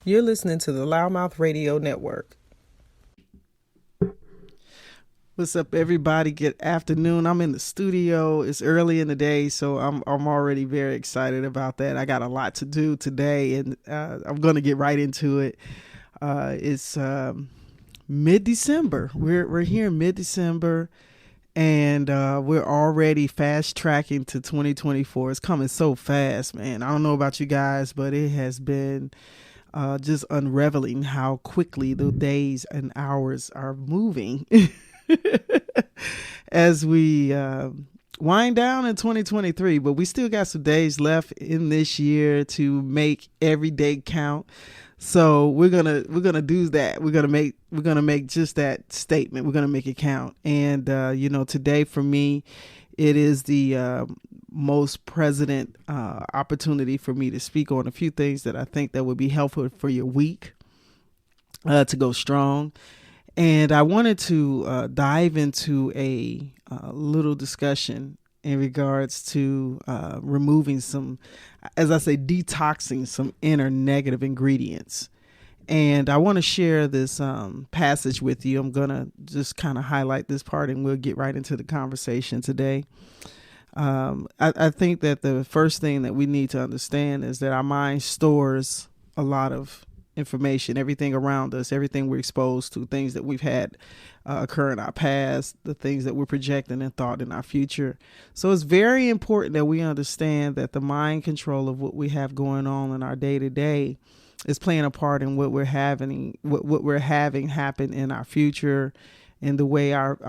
You're listening to the Loudmouth Radio Network. What's up, everybody? Good afternoon. I'm in the studio. It's early in the day, so I'm already very excited about that. I got a lot to do today, and I'm going to get right into it. It's mid-December. We're here in mid-December, and we're already fast tracking to 2024. It's coming so fast, man. I don't know about you guys, but it has been just unraveling how quickly the days and hours are moving. As we wind down in 2023, but we still got some days left in this year to make every day count. So we're gonna do that. We're gonna make just that statement. We're gonna make it count. And today for me, it is the most present opportunity for me to speak on a few things that I think that would be helpful for your week to go strong. And I wanted to dive into a little discussion in regards to removing some, as I say, detoxing some inner negative ingredients. And I want to share this passage with you. I'm going to just kind of highlight this part and we'll get right into the conversation today. I think that the first thing that we need to understand is that our mind stores a lot of information, everything around us, everything we're exposed to, things that we've had occur in our past, the things that we're projecting and thought in our future. So it's very important that we understand that the mind control of what we have going on in our day to day is playing a part in what we're having happen in our future, and the way our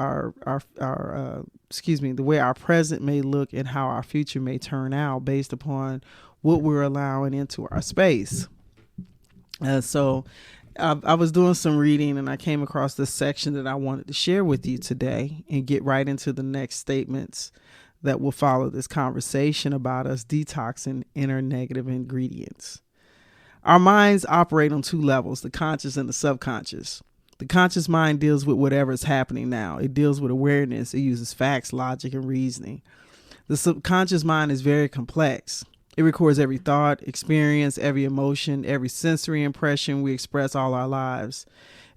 present may look and how our future may turn out based upon what we're allowing into our space. So I was doing some reading and I came across this section that I wanted to share with you today and get right into the next statements that will follow this conversation about us detoxing inner negative ingredients. Our minds operate on two levels, the conscious and the subconscious. The conscious mind deals with whatever is happening now. It deals with awareness. It uses facts, logic, and reasoning. The subconscious mind is very complex. It records every thought, experience, every emotion, every sensory impression we express all our lives.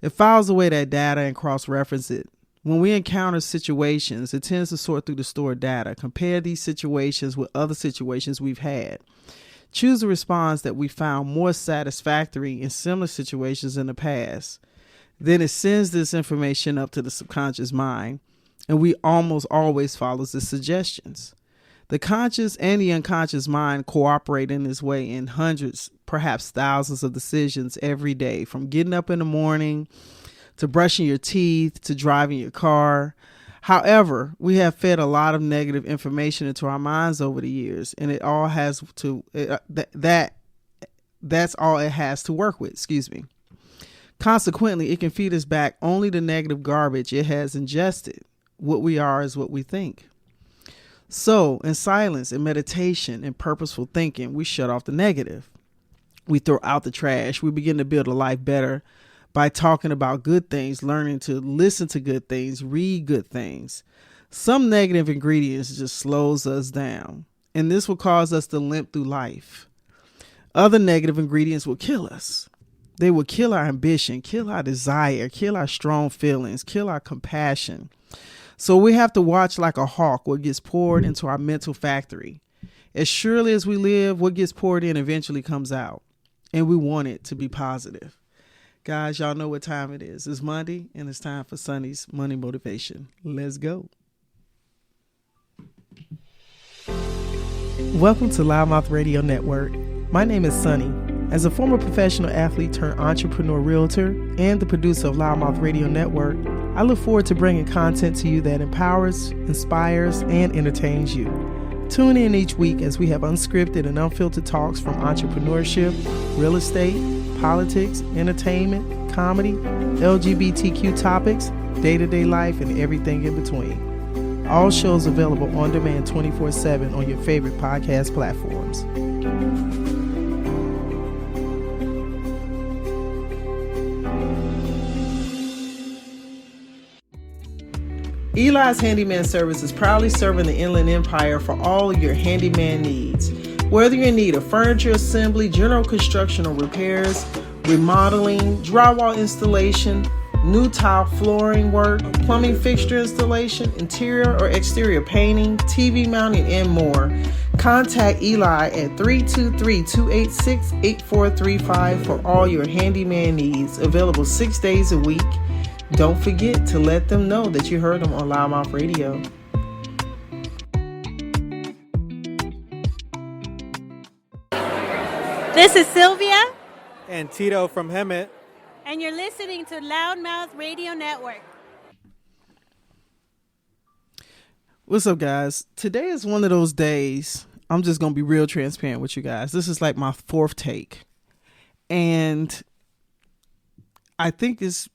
It files away that data and cross-references it. When we encounter situations, it tends to sort through the stored data, compare these situations with other situations we've had. Choose a response that we found more satisfactory in similar situations in the past. Then it sends this information up to the subconscious mind, and we almost always follow the suggestions. The conscious and the unconscious mind cooperate in this way in hundreds, perhaps thousands of decisions every day, from getting up in the morning to brushing your teeth to driving your car. However, we have fed a lot of negative information into our minds over the years, and it all has to that's all it has to work with. Consequently, it can feed us back only the negative garbage it has ingested. What we are is what we think. So, in silence, in meditation, in purposeful thinking, we shut off the negative. We throw out the trash. We begin to build a life better by talking about good things, learning to listen to good things, read good things. Some negative ingredients just slows us down, and this will cause us to limp through life. Other negative ingredients will kill us. They will kill our ambition, kill our desire, kill our strong feelings, kill our compassion. So we have to watch like a hawk what gets poured into our mental factory. As surely as we live, what gets poured in eventually comes out. And we want it to be positive. Guys, y'all know what time it is. It's Monday and it's time for Sonny's Money Motivation. Let's go. Welcome to Loudmouth Radio Network. My name is Sonny. As a former professional athlete turned entrepreneur realtor and the producer of Loudmouth Radio Network, I look forward to bringing content to you that empowers, inspires, and entertains you. Tune in each week as we have unscripted and unfiltered talks from entrepreneurship, real estate, politics, entertainment, comedy, LGBTQ topics, day-to-day life, and everything in between. All shows available on demand 24/7 on your favorite podcast platforms. Eli's Handyman Service is proudly serving the Inland Empire for all your handyman needs. Whether you're in need of furniture assembly, general construction, or repairs, remodeling, drywall installation, new tile flooring work, plumbing fixture installation, interior or exterior painting, TV mounting, and more. Contact Eli at 323-286-8435 for all your handyman needs. Available 6 days a week. Don't forget to let them know that you heard them on Loudmouth Radio. This is Sylvia. And Tito from Hemet. And you're listening to Loudmouth Radio Network. What's up, guys? Today is one of those days. I'm just going to be real transparent with you guys. This is like my fourth take. And I think it's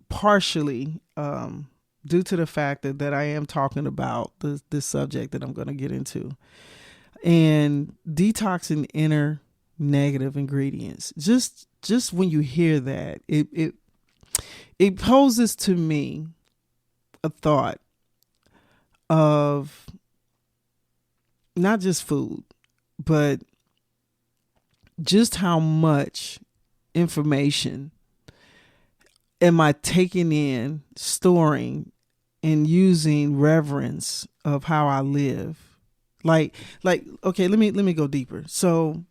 partially due to the fact that I am talking about this subject that I'm going to get into. And detoxing inner negative ingredients. Just when you hear that, it poses to me a thought of not just food, but just how much information am I taking in, storing, and using reverence of how I live. Like, okay, let me go deeper. So,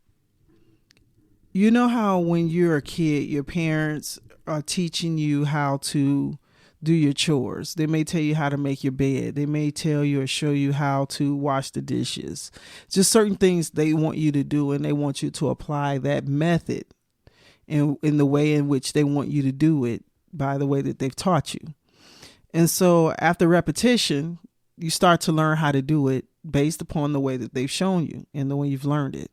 you know how when you're a kid, your parents are teaching you how to do your chores. They may tell you how to make your bed. They may tell you or show you how to wash the dishes. Just certain things they want you to do, and they want you to apply that method in the way in which they want you to do it by the way that they've taught you. And so after repetition, you start to learn how to do it based upon the way that they've shown you and the way you've learned it.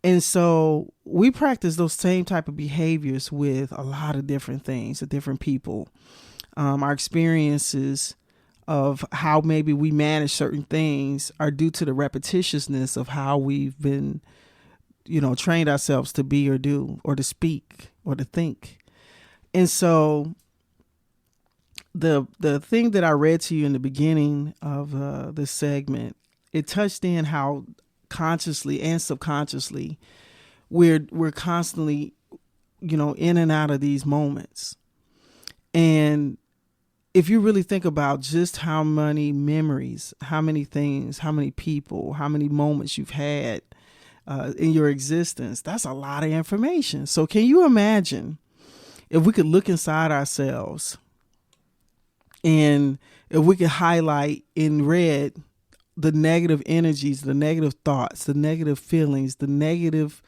And so we practice those same type of behaviors with a lot of different things, with different people. Our experiences of how maybe we manage certain things are due to the repetitiousness of how we've been, trained ourselves to be or do or to speak or to think. And so the thing that I read to you in the beginning of this segment, it touched in how consciously and subconsciously we're constantly, in and out of these moments. And if you really think about just how many memories, how many things, how many people, how many moments you've had in your existence, that's a lot of information. So can you imagine if we could look inside ourselves and if we could highlight in red the negative energies, the negative thoughts, the negative feelings, the negative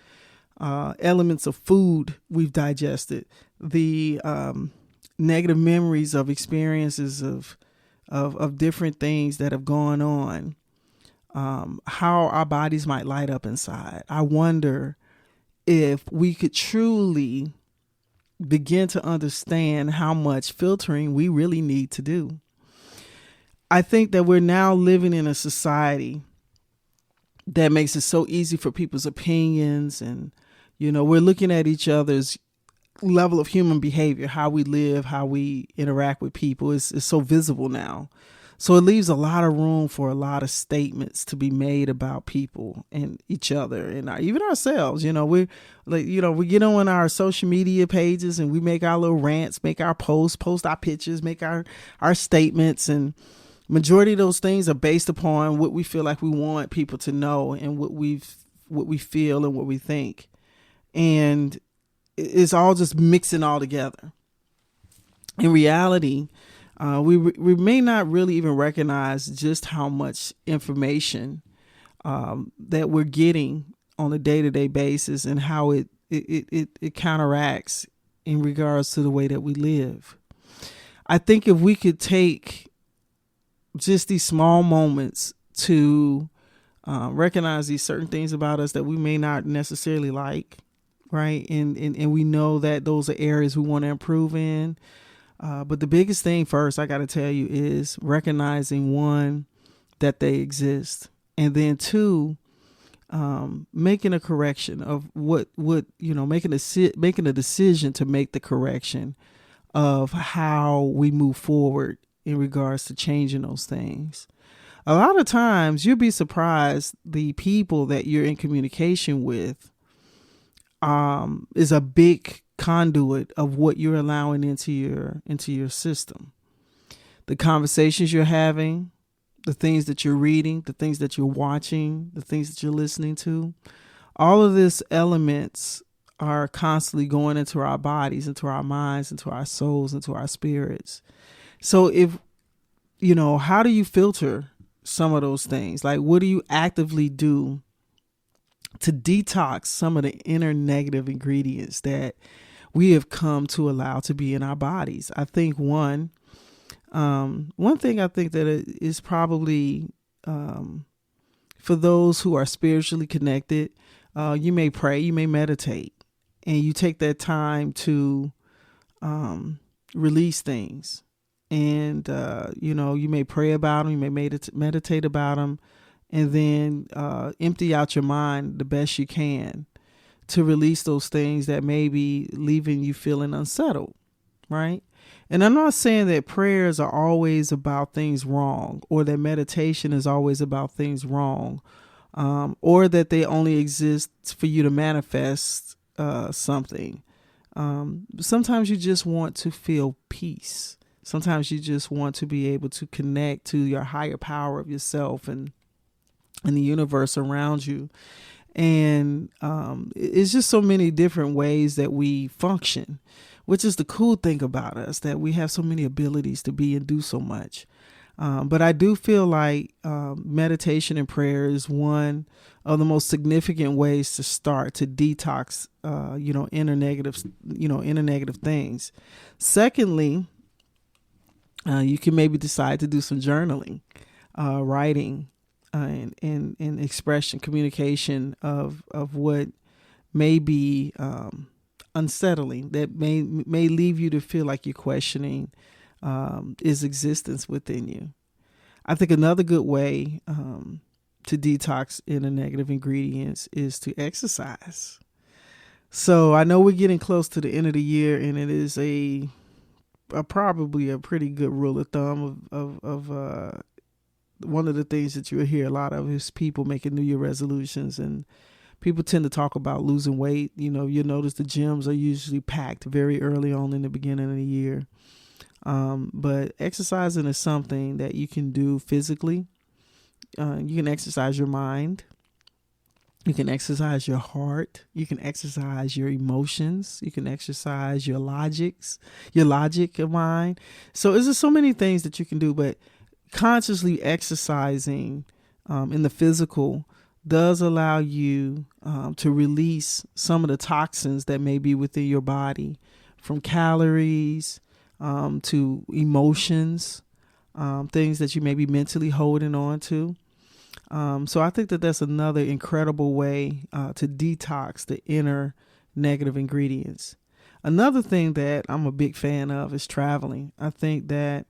elements of food we've digested, the negative memories of experiences of different things that have gone on, how our bodies might light up inside. I wonder if we could truly begin to understand how much filtering we really need to do. I think that we're now living in a society that makes it so easy for people's opinions, and we're looking at each other's level of human behavior, how we live, how we interact with people is so visible now. So it leaves a lot of room for a lot of statements to be made about people and each other and even ourselves. We get on our social media pages and we make our little rants, make our posts, post our pictures, make our statements, and majority of those things are based upon what we feel like we want people to know and what we feel and what we think. And it's all just mixing all together. In reality, we may not really even recognize just how much information that we're getting on a day-to-day basis and how it counteracts in regards to the way that we live. I think if we could take just these small moments to recognize these certain things about us that we may not necessarily like, right? And we know that those are areas we want to improve in. But the biggest thing first, I got to tell you, is recognizing, one, that they exist. And then two, making a correction of making a decision to make the correction of how we move forward in regards to changing those things. A lot of times you'll be surprised the people that you're in communication with is a big conduit of what you're allowing into your system. The conversations you're having, the things that you're reading, the things that you're watching, the things that you're listening to, all of these elements are constantly going into our bodies, into our minds, into our souls, into our spirits. So if, how do you filter some of those things? Like, what do you actively do to detox some of the inner negative ingredients that we have come to allow to be in our bodies? I think one thing I think that is probably for those who are spiritually connected, you may pray, you may meditate, and you take that time to release things. And, you may pray about them, you may meditate about them, and then empty out your mind the best you can to release those things that may be leaving you feeling unsettled, right? And I'm not saying that prayers are always about things wrong, or that meditation is always about things wrong, or that they only exist for you to manifest something. Sometimes you just want to feel peace. Sometimes you just want to be able to connect to your higher power of yourself and the universe around you. And it's just so many different ways that we function, which is the cool thing about us, that we have so many abilities to be and do so much. But I do feel like meditation and prayer is one of the most significant ways to start to detox, inner negative things. Secondly, you can maybe decide to do some journaling, writing, and expression, communication of what may be unsettling, that may leave you to feel like you're questioning his existence within you. I think another good way to detox inner negative ingredients is to exercise. So I know we're getting close to the end of the year, and it is probably a pretty good rule of thumb of one of the things that you'll hear a lot of is people making New Year resolutions, and people tend to talk about losing weight. You'll notice the gyms are usually packed very early on in the beginning of the year. But exercising is something that you can do physically. You can exercise your mind. You can exercise your heart. You can exercise your emotions. You can exercise your logic of mind. So there's just so many things that you can do, but consciously exercising in the physical does allow you to release some of the toxins that may be within your body, from calories to emotions, things that you may be mentally holding on to. So I think that that's another incredible way to detox the inner negative ingredients. Another thing that I'm a big fan of is traveling. I think that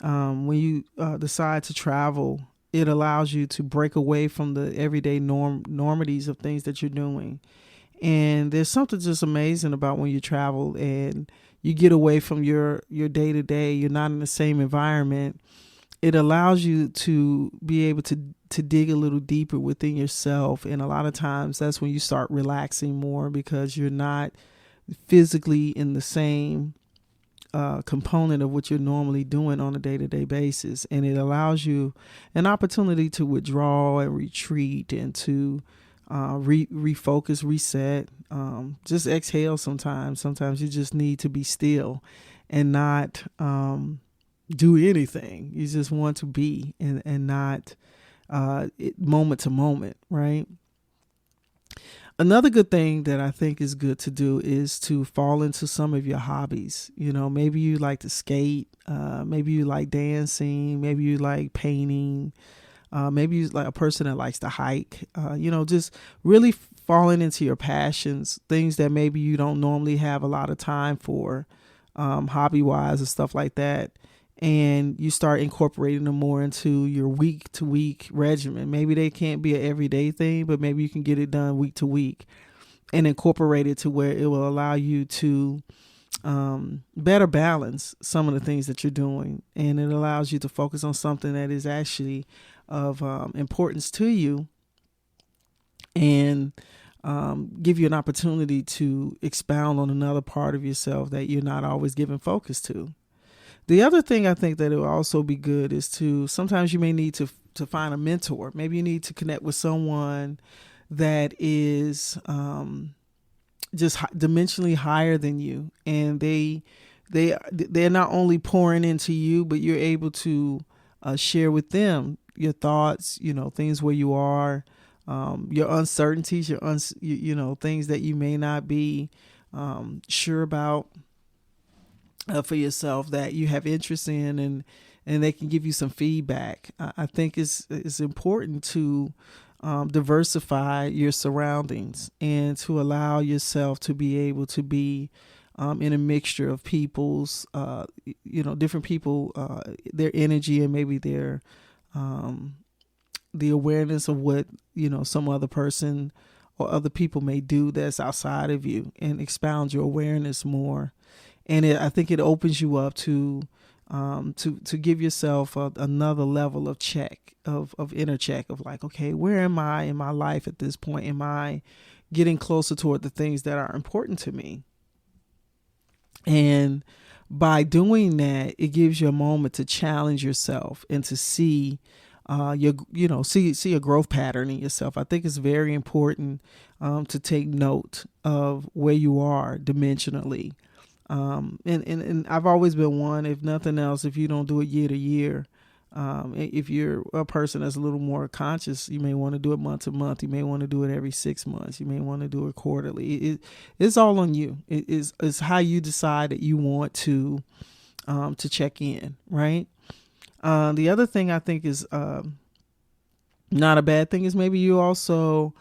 when you decide to travel, it allows you to break away from the everyday normities of things that you're doing. And there's something just amazing about when you travel and you get away from your day-to-day, you're not in the same environment. It allows you to be able to dig a little deeper within yourself. And a lot of times that's when you start relaxing more, because you're not physically in the same component of what you're normally doing on a day-to-day basis. And it allows you an opportunity to withdraw and retreat and to refocus, reset, just exhale sometimes. Sometimes you just need to be still and not do anything. You just want to be and not moment to moment, right? Another good thing that I think is good to do is to fall into some of your hobbies. Maybe you like to skate, maybe you like dancing, maybe you like painting, maybe you're like a person that likes to hike, just really falling into your passions, things that maybe you don't normally have a lot of time for, hobby-wise and stuff like that. And you start incorporating them more into your week-to-week regimen. Maybe they can't be an everyday thing, but maybe you can get it done week to week and incorporate it to where it will allow you to better balance some of the things that you're doing. And it allows you to focus on something that is actually of importance to you. And give you an opportunity to expound on another part of yourself that you're not always giving focus to. The other thing I think that it will also be good is to, sometimes you may need to find a mentor. Maybe you need to connect with someone that is just dimensionally higher than you, and they're not only pouring into you, but you're able to share with them your thoughts, things where you are, your uncertainties, your things that you may not be sure about for yourself that you have interest in, and they can give you some feedback. I think it's important to diversify your surroundings and to allow yourself to be able to be in a mixture of people's, different people, their energy, and maybe their the awareness of what some other person or other people may do that's outside of you, and expound your awareness more. And I think it opens you up to give yourself another level of check, of inner check, of like, okay, where am I in my life at this point? Am I getting closer toward the things that are important to me? And by doing that, it gives you a moment to challenge yourself and to see see a growth pattern in yourself. I think it's very important to take note of where you are dimensionally. And I've always been one, if nothing else, if you don't do it year to year, if you're a person that's a little more conscious, you may want to do it month to month. You may want to do it every 6 months. You may want to do it quarterly. It's all on you. It's how you decide that you want to check in, right? The other thing I think is not a bad thing is maybe you also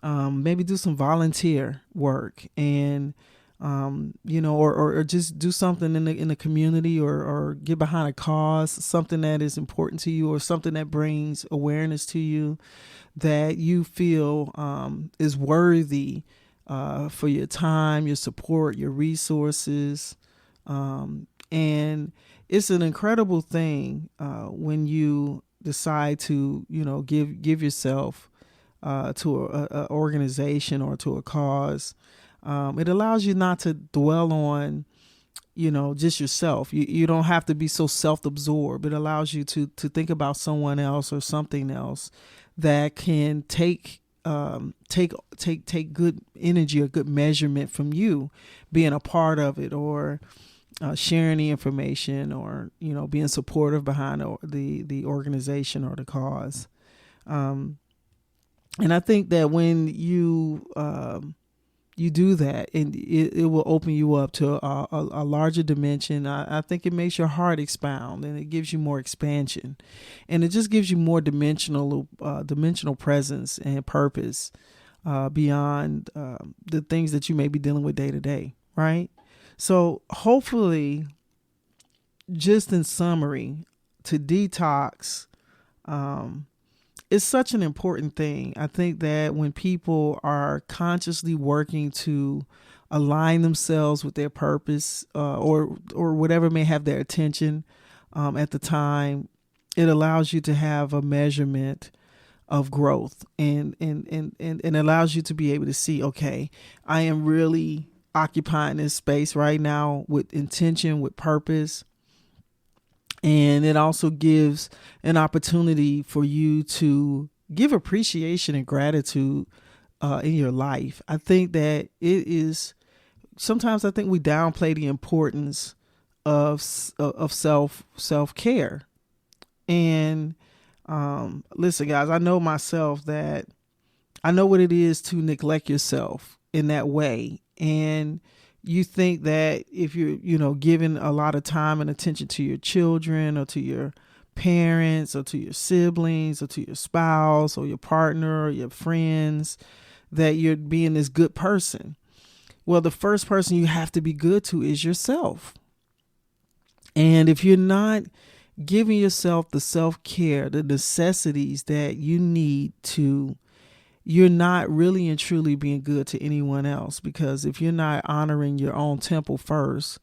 maybe do some volunteer work, and or just do something in the community, or get behind a cause, something that is important to you, or something that brings awareness to you that you feel is worthy for your time, your support, your resources. And it's an incredible thing when you decide to, give yourself to a organization or to a cause. It allows you not to dwell on, just yourself. You don't have to be so self-absorbed. It allows you to think about someone else or something else that can take good energy or good measurement from you being a part of it, or sharing the information, or being supportive behind the organization or the cause. And I think that when you do that, and it will open you up to a larger dimension. I think it makes your heart expound, and it gives you more expansion, and it just gives you more dimensional presence and purpose beyond the things that you may be dealing with day to day, right? So hopefully, just in summary, to detox is such an important thing. I think that when people are consciously working to align themselves with their purpose, or whatever may have their attention at the time, it allows you to have a measurement of growth, and allows you to be able to see, okay, I am really occupying this space right now with intention, with purpose. And it also gives an opportunity for you to give appreciation and gratitude in your life. I think that sometimes I think we downplay the importance of self-care. And listen, guys, I know myself that I know what it is to neglect yourself in that way. And you think that if you're, giving a lot of time and attention to your children, or to your parents, or to your siblings, or to your spouse, or your partner, or your friends, that you're being this good person. Well, the first person you have to be good to is yourself. And if you're not giving yourself the self-care, the necessities that you need to, you're not really and truly being good to anyone else. Because if you're not honoring your own temple first,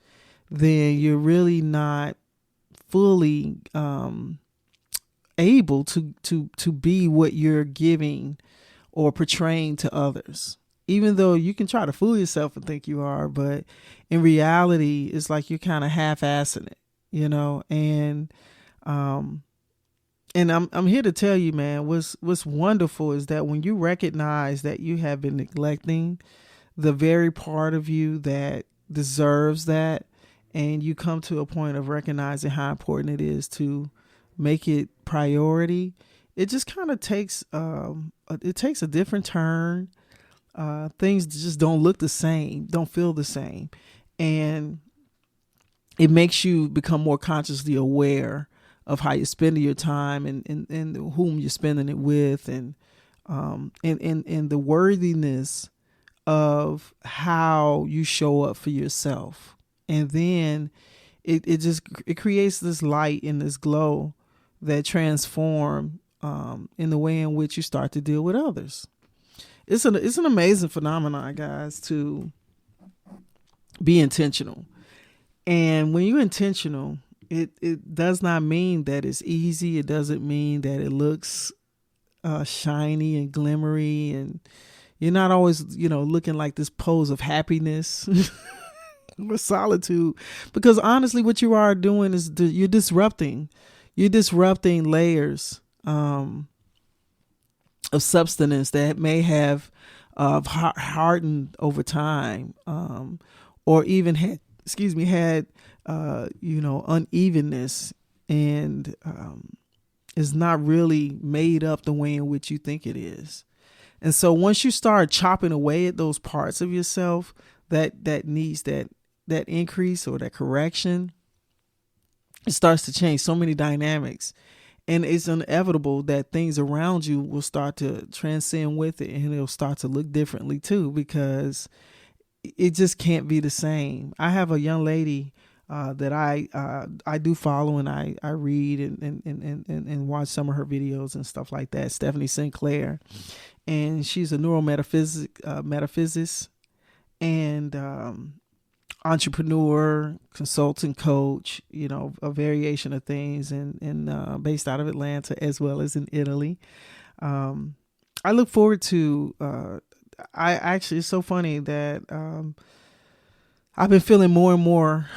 then you're really not fully able to be what you're giving or portraying to others. even though you can try to fool yourself and think you are, but in reality, it's like you're kind of half-assing it, you know. And I'm here to tell you, man, what's wonderful is that when you recognize that you have been neglecting the very part of you that deserves that, and you come to a point of recognizing how important it is to make it priority, it just kind of takes a different turn. Things just don't look the same, don't feel the same, and it makes you become more consciously aware of how you're spending your time and whom you're spending it with, and the worthiness of how you show up for yourself. And then it creates this light and this glow that transform in the way in which you start to deal with others. It's an amazing phenomenon, guys, to be intentional. And when you're intentional, it does not mean that it's easy. It doesn't mean that it looks shiny and glimmery, and you're not always, looking like this pose of happiness or solitude. Because honestly, what you are doing is you're disrupting layers of substance that may have hardened over time, or even had unevenness, and is not really made up the way in which you think it is. And so once you start chopping away at those parts of yourself that needs that increase or that correction, it starts to change so many dynamics. And it's inevitable that things around you will start to transcend with it, and it'll start to look differently too, because it just can't be the same. I have a young lady that I do follow, and I read and watch some of her videos and stuff like that. Stephanie Sinclair, and she's a metaphysicist and entrepreneur, consultant, coach. A variation of things, and based out of Atlanta as well as in Italy. I look forward to. It's so funny that I've been feeling more and more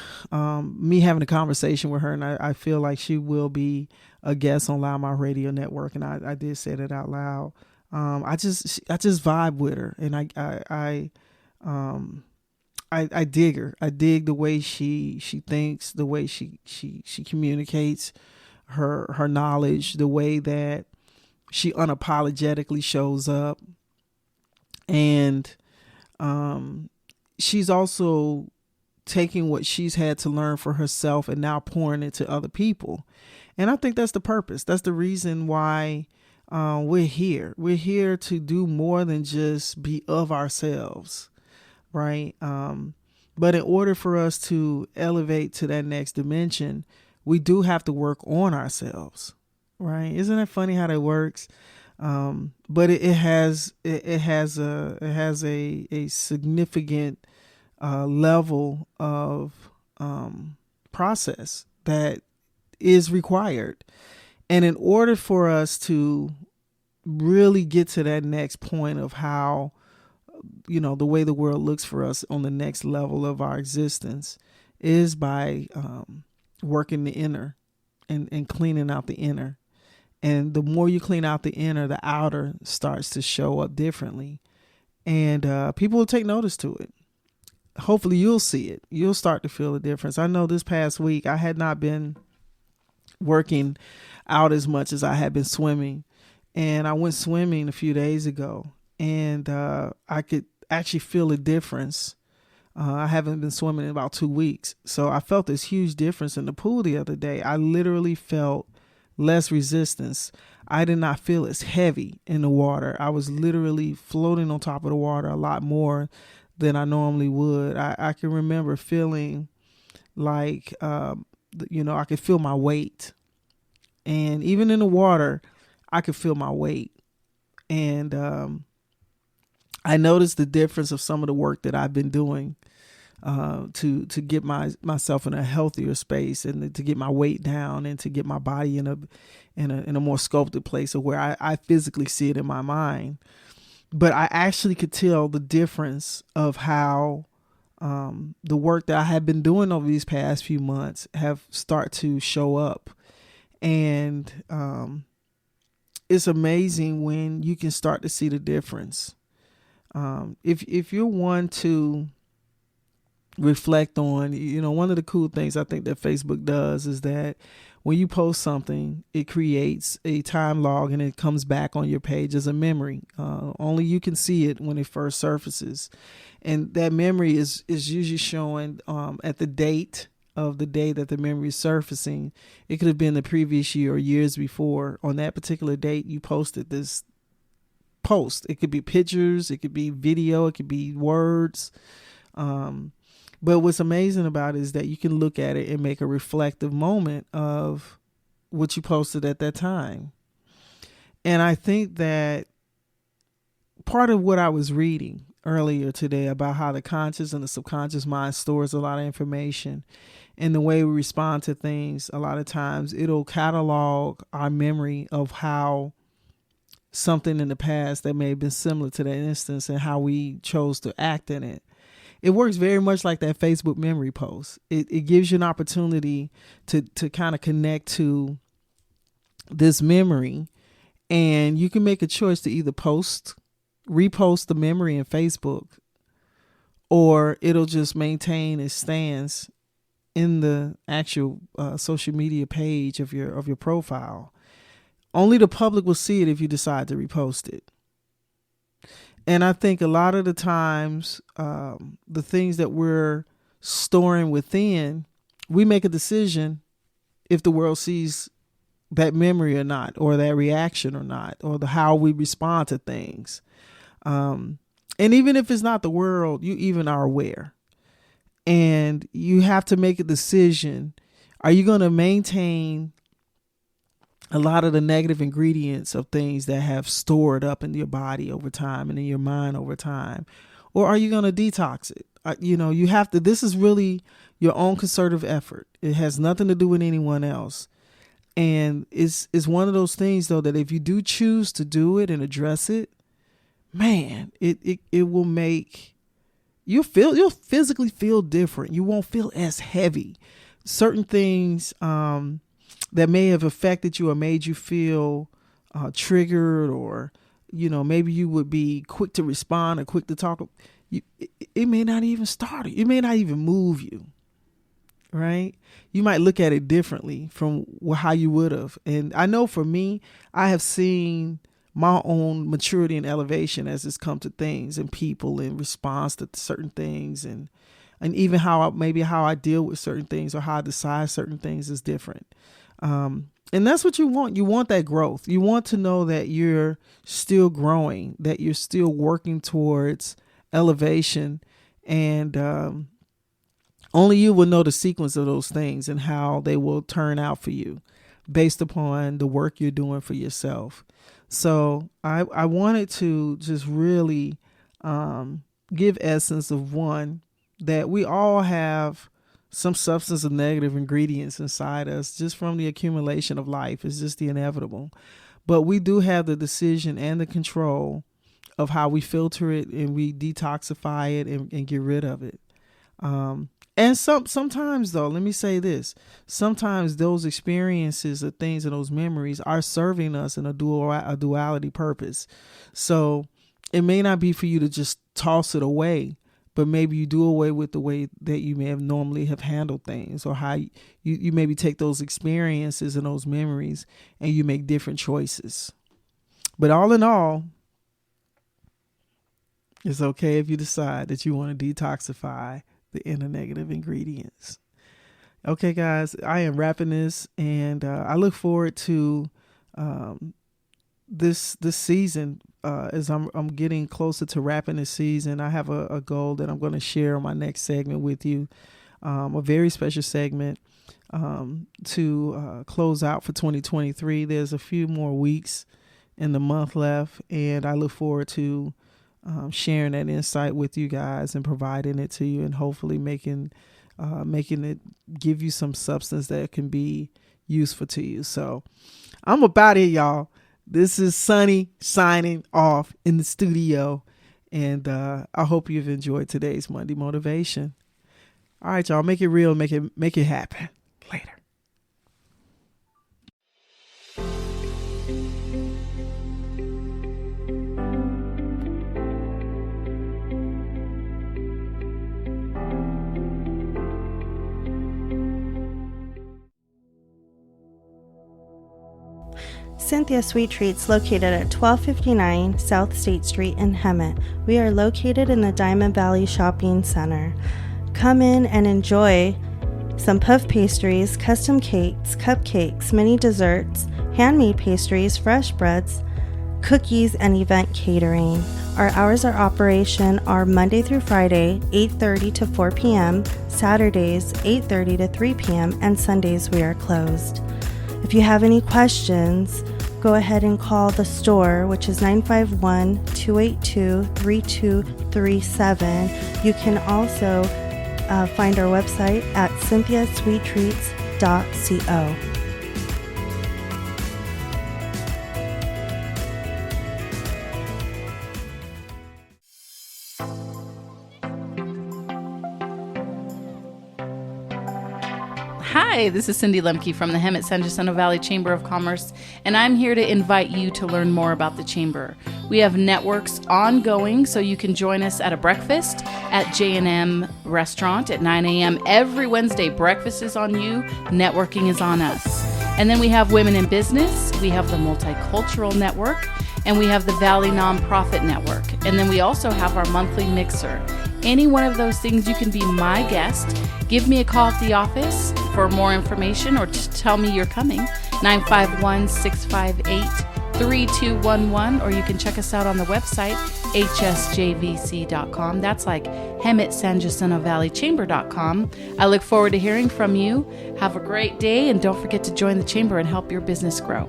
me having a conversation with her, and I feel like she will be a guest on Loudmouth Radio Network, and I did say that out loud. I just vibe with her, and I dig her. I dig the way she thinks, the way she communicates her knowledge, the way that she unapologetically shows up. And she's also taking what she's had to learn for herself and now pouring it to other people. And I think that's the purpose. That's the reason why we're here. We're here to do more than just be of ourselves, right? But in order for us to elevate to that next dimension, we do have to work on ourselves, right? Isn't it funny how that works? But it has a significant level of process that is required. And in order for us to really get to that next point of how, the way the world looks for us on the next level of our existence, is by working the inner and cleaning out the inner. And the more you clean out the inner, the outer starts to show up differently. And people will take notice to it. Hopefully you'll see it. You'll start to feel the difference. I know this past week I had not been working out as much as I had been swimming. And I went swimming a few days ago. And I could actually feel a difference. I haven't been swimming in about 2 weeks. So I felt this huge difference in the pool the other day. I literally felt less resistance. I did not feel as heavy in the water. I was literally floating on top of the water a lot more than I normally would. I can remember feeling like, I could feel my weight. And even in the water, I could feel my weight. And I noticed the difference of some of the work that I've been doing to get myself in a healthier space, and to get my weight down, and to get my body in a more sculpted place of where I physically see it in my mind. but I actually could tell the difference of how the work that I have been doing over these past few months have start to show up. And it's amazing when you can start to see the difference. If you're one to reflect on, one of the cool things I think that Facebook does is that when you post something, it creates a time log and it comes back on your page as a memory. Only you can see it when it first surfaces. And that memory is usually showing at the date of the day that the memory is surfacing. It could have been the previous year or years before. On that particular date, you posted this post. It could be pictures, it could be video, it could be words. But what's amazing about it is that you can look at it and make a reflective moment of what you posted at that time. And I think that part of what I was reading earlier today about how the conscious and the subconscious mind stores a lot of information, and the way we respond to things, a lot of times it'll catalog our memory of how something in the past that may have been similar to that instance and how we chose to act in it. It works very much like that Facebook memory post. It gives you an opportunity to kind of connect to this memory, and you can make a choice to either repost the memory in Facebook, or it'll just maintain its stance in the actual social media page of your profile. Only the public will see it if you decide to repost it. And I think a lot of the times, the things that we're storing within, we make a decision if the world sees that memory or not, or that reaction or not, or how we respond to things. And even if it's not the world, you even are aware. And you have to make a decision. Are you going to maintain a lot of the negative ingredients of things that have stored up in your body over time and in your mind over time? Or are you going to detox it? You have to, this is really your own concerted effort. It has nothing to do with anyone else. And it's one of those things though, that if you do choose to do it and address it, man, it will make you'll physically feel different. You won't feel as heavy. Certain things, that may have affected you or made you feel triggered, or, maybe you would be quick to respond or quick to talk. It may not even start it. It may not even move you, right? You might look at it differently from how you would have. And I know for me, I have seen my own maturity and elevation as it's come to things and people in response to certain things, and even how I deal with certain things or how I decide certain things is different. And that's what you want. You want that growth. You want to know that you're still growing, that you're still working towards elevation, and only you will know the sequence of those things and how they will turn out for you based upon the work you're doing for yourself. So I wanted to just really give essence of one, that we all have some substance of negative ingredients inside us just from the accumulation of life. It's just the inevitable. But we do have the decision and the control of how we filter it and we detoxify it and get rid of it. And sometimes though, let me say this, sometimes those experiences or things and those memories are serving us in a duality purpose. So it may not be for you to just toss it away, but maybe you do away with the way that you may have normally have handled things, or how you maybe take those experiences and those memories and you make different choices. But all in all, it's okay if you decide that you want to detoxify the inner negative ingredients. Okay, guys, I am wrapping this, and I look forward to this season. As I'm getting closer to wrapping this season, I have a goal that I'm going to share on my next segment with you, a very special segment to close out for 2023. There's a few more weeks in the month left, and I look forward to sharing that insight with you guys and providing it to you, and hopefully making it give you some substance that can be useful to you. So I'm about it, y'all. This is Sonny signing off in the studio. And I hope you've enjoyed today's Monday Motivation. All right, y'all. Make it real. Make it happen. Later. Cynthia Sweet Treats located at 1259 South State Street in Hemet. We are located in the Diamond Valley Shopping Center. Come in and enjoy some puff pastries, custom cakes, cupcakes, mini desserts, handmade pastries, fresh breads, cookies, and event catering. Our hours of operation are Monday through Friday, 8:30 to 4 p.m., Saturdays, 8:30 to 3 p.m., and Sundays we are closed. If you have any questions, go ahead and call the store, which is 951-282-3237. You can also find our website at cynthiasweettreats.co. Hi, this is Cindy Lemke from the Hemet San Jacinto Valley Chamber of Commerce, and I'm here to invite you to learn more about the Chamber. We have networks ongoing, so you can join us at a breakfast at J&M Restaurant at 9 a.m. every Wednesday. Breakfast is on you, networking is on us. And then we have Women in Business, we have the Multicultural Network, and we have the Valley Nonprofit Network. And then we also have our monthly mixer. Any one of those things, you can be my guest. Give me a call at the office for more information or tell me you're coming. 951-658-3211, or you can check us out on the website, hsjvc.com. That's like Hemet San Jacinto Valley Chamber.com. I look forward to hearing from you. Have a great day, and don't forget to join the Chamber and help your business grow.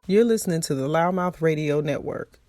You're listening to the Loudmouth Radio Network.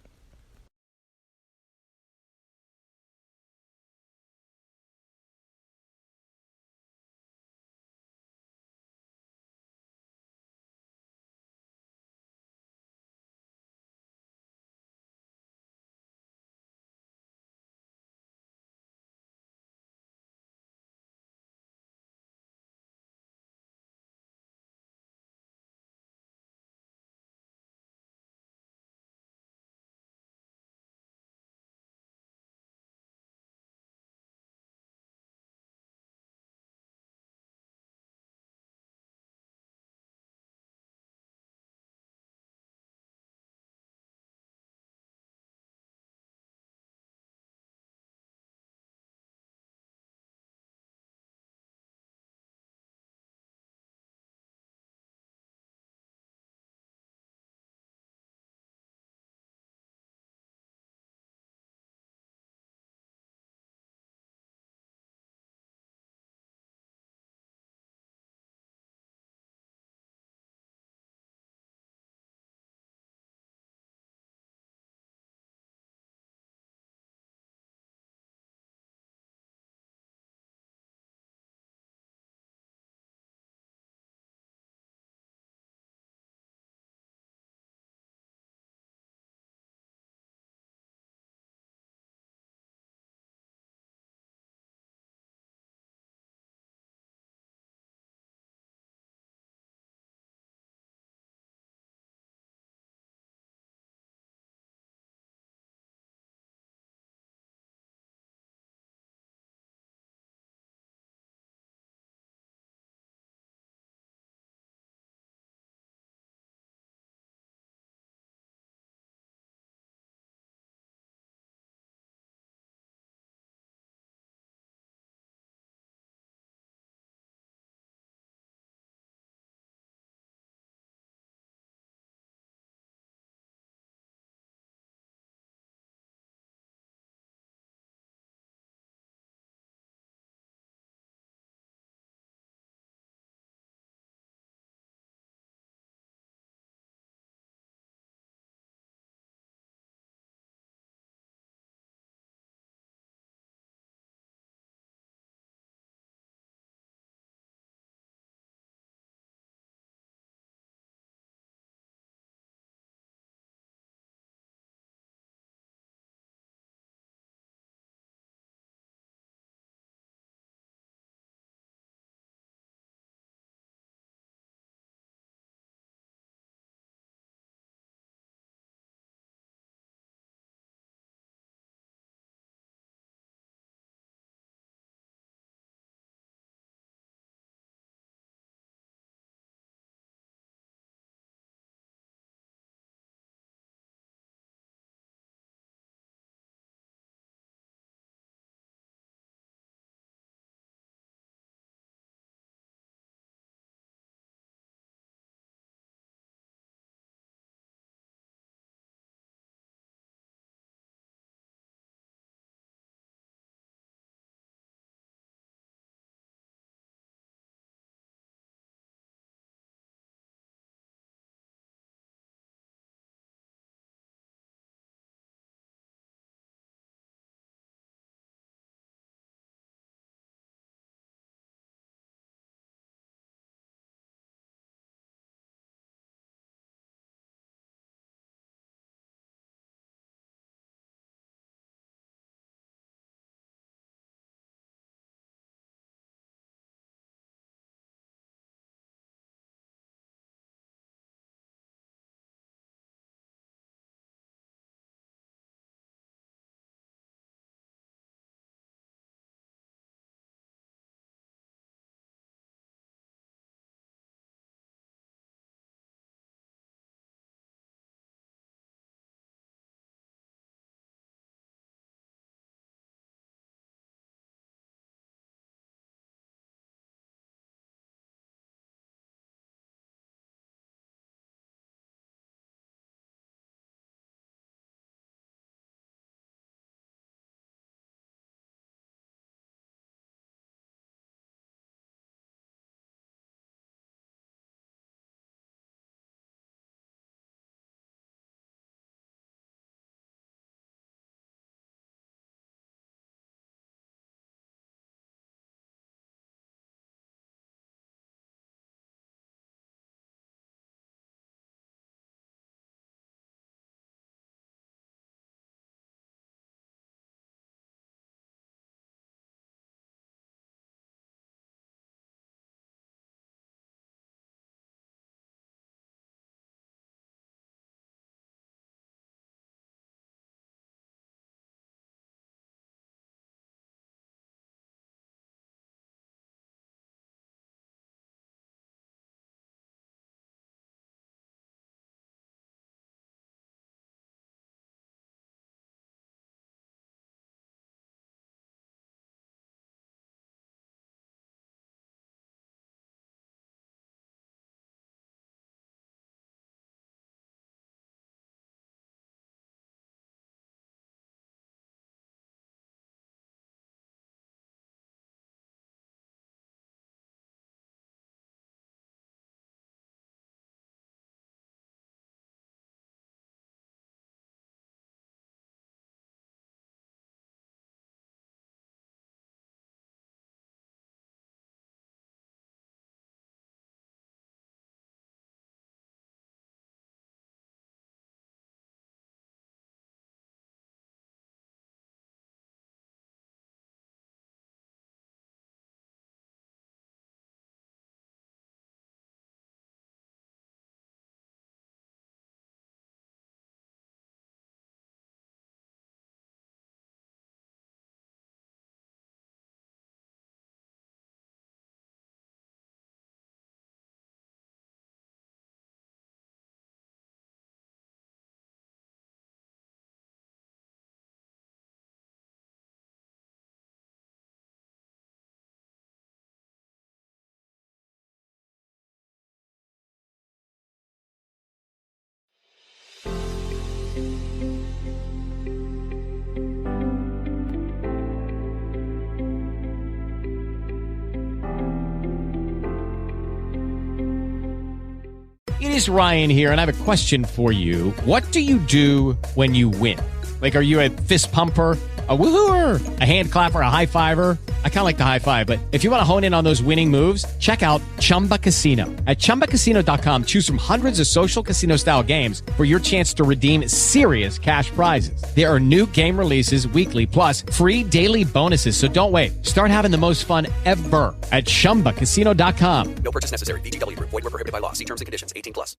is Ryan here, and I have a question for you. What do you do when you win? Like, are you a fist pumper, a woohooer, a hand clapper, a high fiver? I kind of like the high five, but if you want to hone in on those winning moves, check out Chumba Casino. At ChumbaCasino.com, choose from hundreds of social casino style games for your chance to redeem serious cash prizes. There are new game releases weekly, plus free daily bonuses. So don't wait. Start having the most fun ever at ChumbaCasino.com. No purchase necessary. VGW Group. Void where prohibited by law. See terms and conditions. 18+.